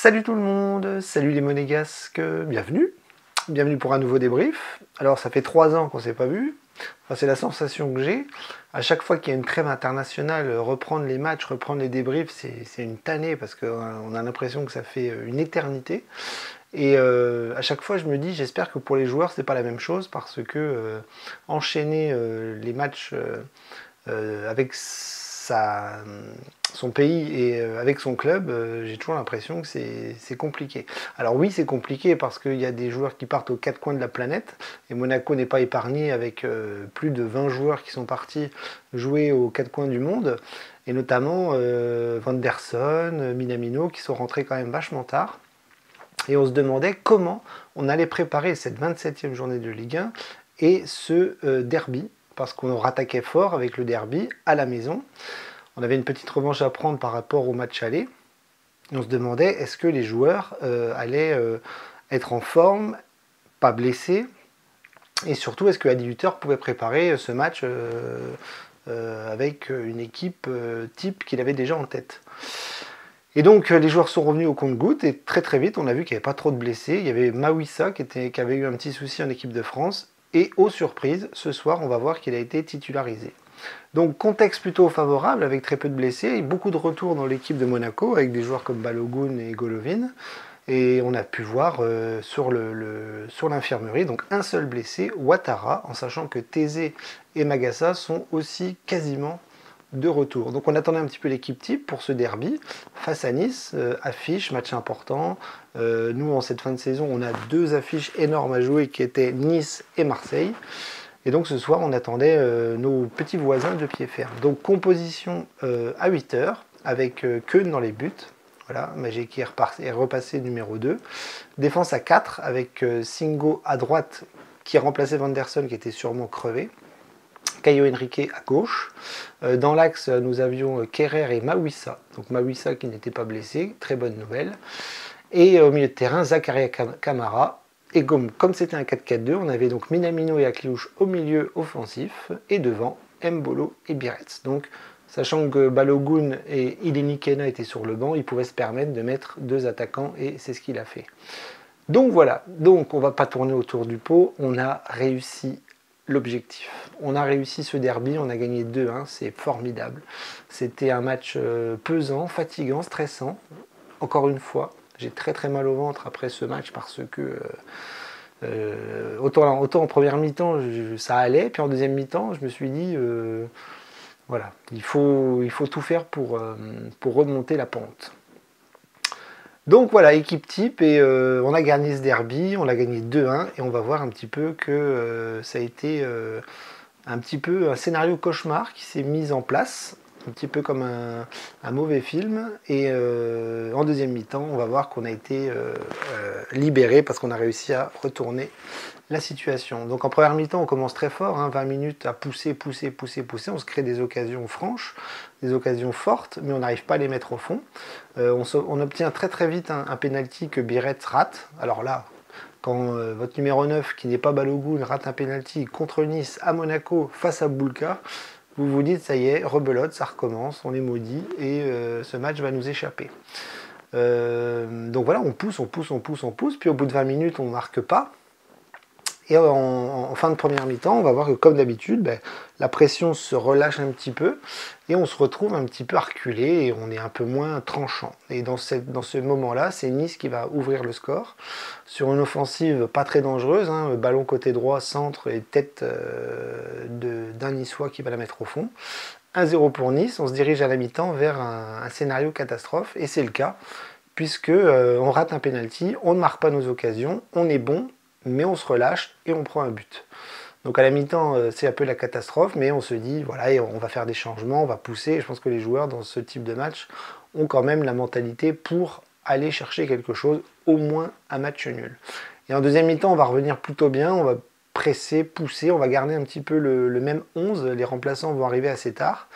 Salut tout le monde, salut les monégasques, bienvenue pour un nouveau débrief. Alors ça fait 3 ans qu'on s'est pas vu, enfin, c'est la sensation que j'ai. À chaque fois qu'il y a une trêve internationale, reprendre les matchs, reprendre les débriefs, c'est une tannée parce qu'on a l'impression que ça fait une éternité. Et à chaque fois je me dis, j'espère que pour les joueurs c'est pas la même chose parce que enchaîner les matchs avec son pays et avec son club, j'ai toujours l'impression que c'est compliqué. Alors oui, c'est compliqué parce qu'il y a des joueurs qui partent aux 4 coins de la planète, et Monaco n'est pas épargné avec plus de 20 joueurs qui sont partis jouer aux 4 coins du monde, et notamment Vanderson, Minamino, qui sont rentrés quand même vachement tard. Et on se demandait comment on allait préparer cette 27e journée de Ligue 1 et ce derby, parce qu'on rattaquait fort avec le derby à la maison. On avait une petite revanche à prendre par rapport au match aller. Et on se demandait est-ce que les joueurs allaient être en forme, pas blessés, et surtout est-ce que Adi Hütter pouvait préparer ce match avec une équipe type qu'il avait déjà en tête. Et donc les joueurs sont revenus au compte-gouttes et très vite on a vu qu'il n'y avait pas trop de blessés. Il y avait Mawissa qui avait eu un petit souci en équipe de France, et aux surprises, ce soir on va voir qu'il a été titularisé. Donc contexte plutôt favorable avec très peu de blessés et beaucoup de retours dans l'équipe de Monaco avec des joueurs comme Balogun et Golovin. Et on a pu voir sur l'infirmerie donc un seul blessé, Ouattara, en sachant que Thésée et Magassa sont aussi quasiment de retour. Donc on attendait un petit peu l'équipe type pour ce derby face à Nice, affiche, match important. Nous en cette fin de saison on a 2 affiches énormes à jouer qui étaient Nice et Marseille. Et donc ce soir on attendait nos petits voisins de pied ferme. Donc composition à 8h avec Keun dans les buts. Voilà, Magic qui est repassé numéro 2. Défense à 4 avec Singo à droite qui remplaçait Vanderson qui était sûrement crevé. Caio Henrique à gauche. Dans l'axe, nous avions Kerrer et Mawissa. Donc Mawissa qui n'était pas blessé, très bonne nouvelle. Et au milieu de terrain, Zakaria Kamara. Et comme c'était un 4-4-2, on avait donc Minamino et Akliouche au milieu offensif. Et devant, Mbolo et Biretz. Donc, sachant que Balogun et Ileni Kena étaient sur le banc, il pouvait se permettre de mettre 2 attaquants et c'est ce qu'il a fait. Donc voilà, donc on ne va pas tourner autour du pot, on a réussi l'objectif. On a réussi ce derby, on a gagné 2-1, c'est formidable. C'était un match pesant, fatigant, stressant. Encore une fois, j'ai très mal au ventre après ce match parce que autant en première mi-temps ça allait, puis en deuxième mi-temps je me suis dit voilà, il faut tout faire pour remonter la pente. Donc voilà, équipe type, et on a gagné ce derby, on l'a gagné 2-1, et on va voir un petit peu que ça a été un petit peu un scénario cauchemar qui s'est mis en place, un petit peu comme un mauvais film, et en deuxième mi-temps, on va voir qu'on a été libéré parce qu'on a réussi à retourner la situation. Donc en première mi-temps, on commence très fort, 20 minutes à pousser, on se crée des occasions franches, des occasions fortes, mais on n'arrive pas à les mettre au fond. On obtient très vite un penalty que Biretz rate. Alors là, quand votre numéro 9, qui n'est pas Balogun, rate un penalty contre Nice à Monaco face à Boulka, vous vous dites ça y est, rebelote, ça recommence, on est maudit et ce match va nous échapper. Donc voilà, on pousse, puis au bout de 20 minutes, on ne marque pas. Et en fin de première mi-temps, on va voir que comme d'habitude, la pression se relâche un petit peu et on se retrouve un petit peu reculé et on est un peu moins tranchant. Et dans ce moment-là, c'est Nice qui va ouvrir le score sur une offensive pas très dangereuse, ballon côté droit, centre et tête d'un Niçois qui va la mettre au fond. 1-0 pour Nice, on se dirige à la mi-temps vers un scénario catastrophe, et c'est le cas, puisque on rate un penalty, on ne marque pas nos occasions, on est bon, mais on se relâche et on prend un but. Donc à la mi-temps, c'est un peu la catastrophe, mais on se dit, voilà, on va faire des changements, on va pousser. Et je pense que les joueurs, dans ce type de match, ont quand même la mentalité pour aller chercher quelque chose, au moins un match nul. Et en deuxième mi-temps, on va revenir plutôt bien, on va presser, pousser, on va garder un petit peu le même 11, les remplaçants vont arriver assez tard.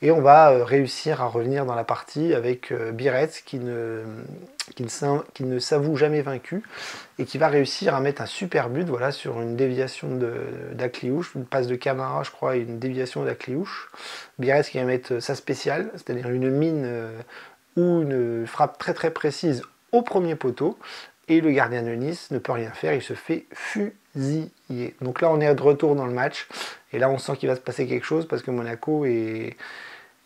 Et on va réussir à revenir dans la partie avec Biretz qui ne s'avoue jamais vaincu et qui va réussir à mettre un super but, voilà, sur une déviation d'Akliouche, une passe de Camara je crois et une déviation d'Akliouche. Biretz qui va mettre sa spéciale, c'est-à-dire une mine ou une frappe très précise au premier poteau. Et le gardien de Nice ne peut rien faire, il se fait fusiller. Donc là, on est de retour dans le match. Et là, on sent qu'il va se passer quelque chose parce que Monaco est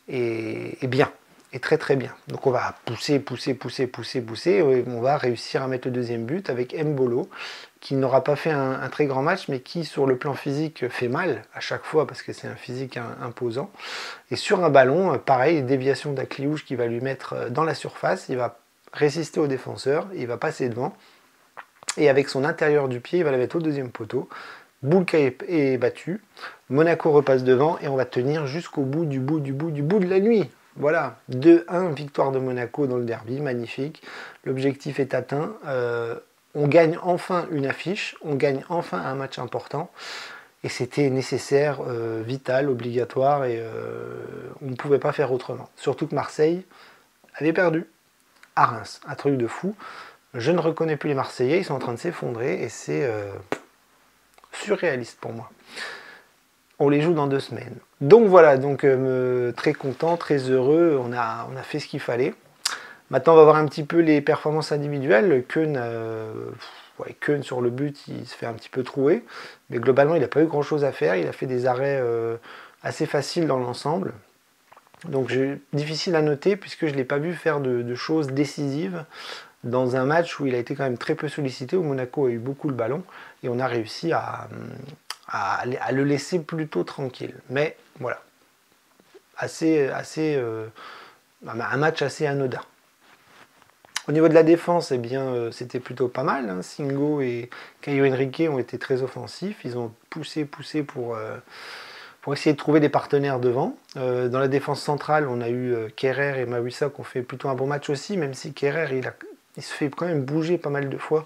bien, est très très bien. Donc on va pousser, et on va réussir à mettre le deuxième but avec Mbolo, qui n'aura pas fait un très grand match, mais qui sur le plan physique fait mal à chaque fois parce que c'est un physique imposant. Et sur un ballon, pareil, déviation d'Akliouche qui va lui mettre dans la surface, il va résister au défenseur, il va passer devant, et avec son intérieur du pied, il va la mettre au deuxième poteau. Boulka est battu, Monaco repasse devant et on va tenir jusqu'au bout de la nuit. Voilà, 2-1, victoire de Monaco dans le derby, magnifique. L'objectif est atteint. On gagne enfin une affiche, on gagne enfin un match important. Et c'était nécessaire, vital, obligatoire, et on ne pouvait pas faire autrement. Surtout que Marseille avait perdu à Reims, un truc de fou. Je ne reconnais plus les Marseillais, ils sont en train de s'effondrer, et c'est surréaliste pour moi. On les joue dans 2 semaines. Donc voilà, donc très content, très heureux, on a fait ce qu'il fallait. Maintenant, on va voir un petit peu les performances individuelles. Keun sur le but, il se fait un petit peu trouer. Mais globalement, il n'a pas eu grand-chose à faire. Il a fait des arrêts assez faciles dans l'ensemble. Donc, difficile à noter puisque je ne l'ai pas vu faire de choses décisives dans un match où il a été quand même très peu sollicité, où Monaco a eu beaucoup le ballon. Et on a réussi à le laisser plutôt tranquille. Mais voilà, un match assez anodin. Au niveau de la défense, eh bien, c'était plutôt pas mal. Hein. Singo et Caio Henrique ont été très offensifs. Ils ont poussé pour essayer de trouver des partenaires devant. Dans la défense centrale, on a eu Kerrer et Mawissa qui ont fait plutôt un bon match aussi, même si Kerrer, il se fait quand même bouger pas mal de fois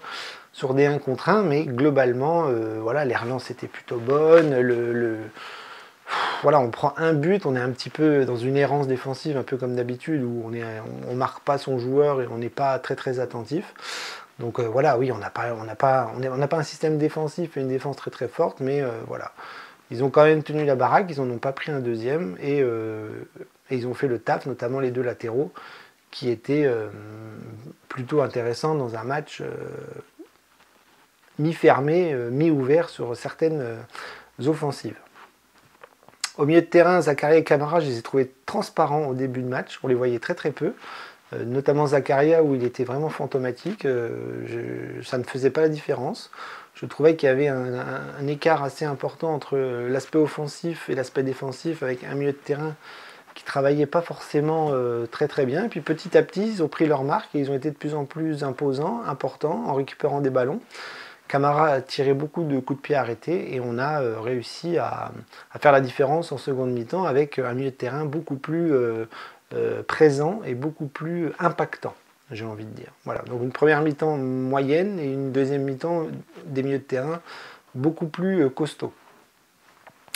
sur des 1 contre 1, mais globalement, voilà, les relances étaient plutôt bonnes. Voilà, on prend un but, on est un petit peu dans une errance défensive, un peu comme d'habitude, où on marque pas son joueur et on n'est pas très très attentif. Donc voilà, oui, on n'a pas un système défensif et une défense très très forte, mais voilà. Ils ont quand même tenu la baraque, ils n'en ont pas pris un deuxième, et ils ont fait le taf, notamment les 2 latéraux, qui étaient plutôt intéressants dans un match mi-fermé, mi-ouvert sur certaines offensives. Au milieu de terrain, Zakaria et Camara, je les ai trouvés transparents au début de match. On les voyait très très peu. Notamment Zakaria où il était vraiment fantomatique. Ça ne faisait pas la différence. Je trouvais qu'il y avait un écart assez important entre l'aspect offensif et l'aspect défensif avec un milieu de terrain qui ne travaillait pas forcément très très bien. Et puis petit à petit, ils ont pris leur marque et ils ont été de plus en plus imposants, importants en récupérant des ballons. Camara a tiré beaucoup de coups de pied arrêtés et on a réussi à faire la différence en seconde mi-temps avec un milieu de terrain beaucoup plus présent et beaucoup plus impactant, j'ai envie de dire. Voilà, donc une première mi-temps moyenne et une deuxième mi-temps des milieux de terrain beaucoup plus costauds.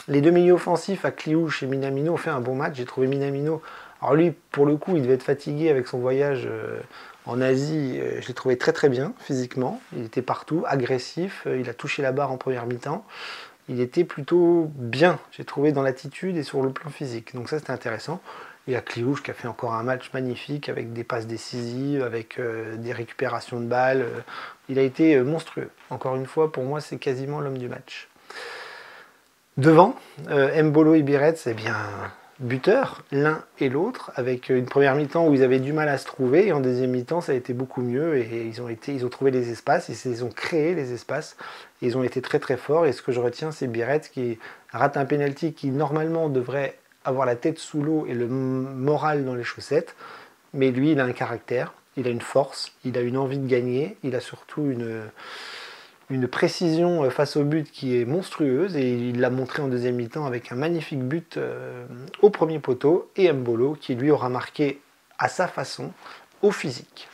Les 2 milieux offensifs, Akliouche et Minamino, ont fait un bon match. J'ai trouvé Minamino, alors lui, pour le coup, il devait être fatigué avec son voyage en Asie. Je l'ai trouvé très très bien physiquement. Il était partout, agressif. Il a touché la barre en première mi-temps. Il était plutôt bien, j'ai trouvé, dans l'attitude et sur le plan physique. Donc ça, c'était intéressant. Et Akliouche qui a fait encore un match magnifique avec des passes décisives, avec des récupérations de balles. Il a été monstrueux. Encore une fois, pour moi, c'est quasiment l'homme du match. Devant, Mbolo et Biretz, eh bien, buteurs, l'un et l'autre, avec une première mi-temps où ils avaient du mal à se trouver, et en deuxième mi-temps, ça a été beaucoup mieux, et ils ont trouvé les espaces, ils ont créé les espaces, et ils ont été très très forts, et ce que je retiens, c'est Biretz qui rate un penalty qui, normalement, devrait avoir la tête sous l'eau et le moral dans les chaussettes, mais lui, il a un caractère, il a une force, il a une envie de gagner, il a surtout une précision face au but qui est monstrueuse, et il l'a montré en deuxième mi-temps avec un magnifique but au premier poteau, et Mbolo qui lui aura marqué à sa façon au physique.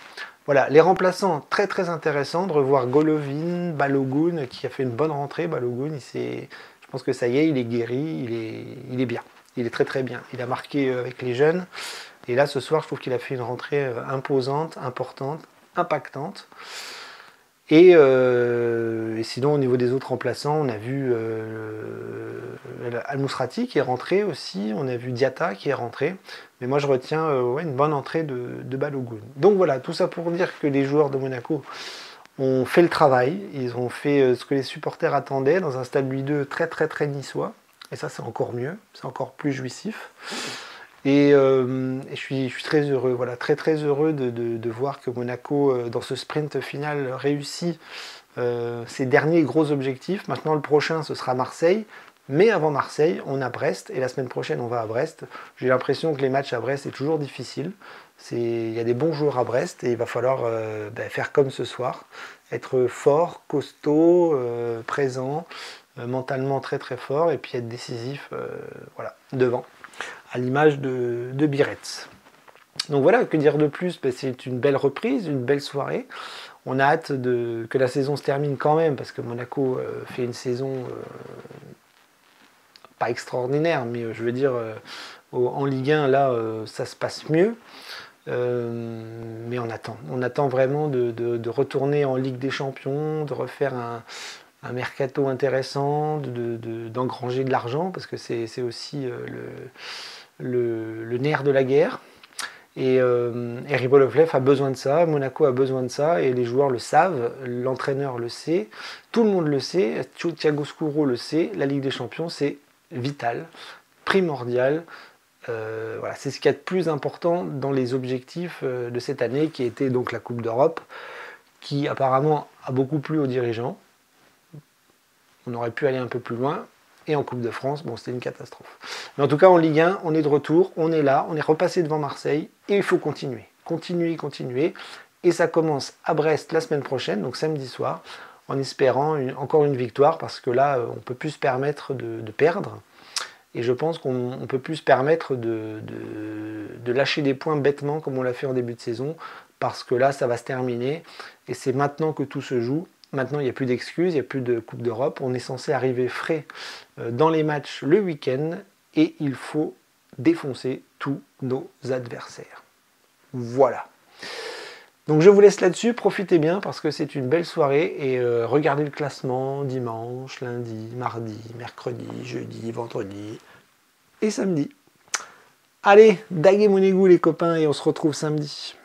Voilà, les remplaçants très très intéressants de revoir Golovin, Balogun qui a fait une bonne rentrée. Balogun, je pense que ça y est, il est guéri, il est bien, il est très très bien. Il a marqué avec les jeunes, et là ce soir je trouve qu'il a fait une rentrée imposante, importante, impactante. Et sinon, au niveau des autres remplaçants, on a vu Al-Mousrati qui est rentré aussi, on a vu Diatta qui est rentré. Mais moi, je retiens une bonne entrée de Balogun. Donc voilà, tout ça pour dire que les joueurs de Monaco ont fait le travail. Ils ont fait ce que les supporters attendaient dans un stade Louis II très très très niçois. Et ça, c'est encore mieux, c'est encore plus jouissif. Et je suis très heureux, voilà, très très heureux de voir que Monaco, dans ce sprint final, réussit ses derniers gros objectifs. Maintenant, le prochain, ce sera Marseille. Mais avant Marseille, on a Brest. Et la semaine prochaine, on va à Brest. J'ai l'impression que les matchs à Brest, c'est toujours difficile. Il y a des bons joueurs à Brest et il va falloir faire comme ce soir. Être fort, costaud, présent, mentalement très très fort. Et puis être décisif voilà, devant. À l'image de Biretz. Donc voilà, que dire de plus? C'est une belle reprise, une belle soirée. On a hâte que la saison se termine quand même, parce que Monaco fait une saison pas extraordinaire, mais je veux dire, en Ligue 1, là, ça se passe mieux. Mais on attend vraiment de retourner en Ligue des Champions, de refaire un mercato intéressant, d'engranger de l'argent, parce que c'est aussi le nerf de la guerre. Et Ribolovlev a besoin de ça, Monaco a besoin de ça, et les joueurs le savent, l'entraîneur le sait, tout le monde le sait, Thiago Scuro le sait, la Ligue des Champions c'est vital, primordial, voilà, c'est ce qu'il y a de plus important dans les objectifs de cette année, qui était donc la Coupe d'Europe, qui apparemment a beaucoup plu aux dirigeants. On aurait pu aller un peu plus loin. Et en Coupe de France, bon, c'était une catastrophe. Mais en tout cas, en Ligue 1, on est de retour, on est là, on est repassé devant Marseille, et il faut continuer. Continuer. Et ça commence à Brest la semaine prochaine, donc samedi soir, en espérant encore une victoire, parce que là, on ne peut plus se permettre de perdre. Et je pense qu'on ne peut plus se permettre de lâcher des points bêtement, comme on l'a fait en début de saison, parce que là, ça va se terminer. Et c'est maintenant que tout se joue. Maintenant, il n'y a plus d'excuses, il n'y a plus de Coupe d'Europe. On est censé arriver frais dans les matchs le week-end et il faut défoncer tous nos adversaires. Voilà. Donc je vous laisse là-dessus, profitez bien parce que c'est une belle soirée et regardez le classement dimanche, lundi, mardi, mercredi, jeudi, vendredi et samedi. Allez, daguez mon égout les copains et on se retrouve samedi.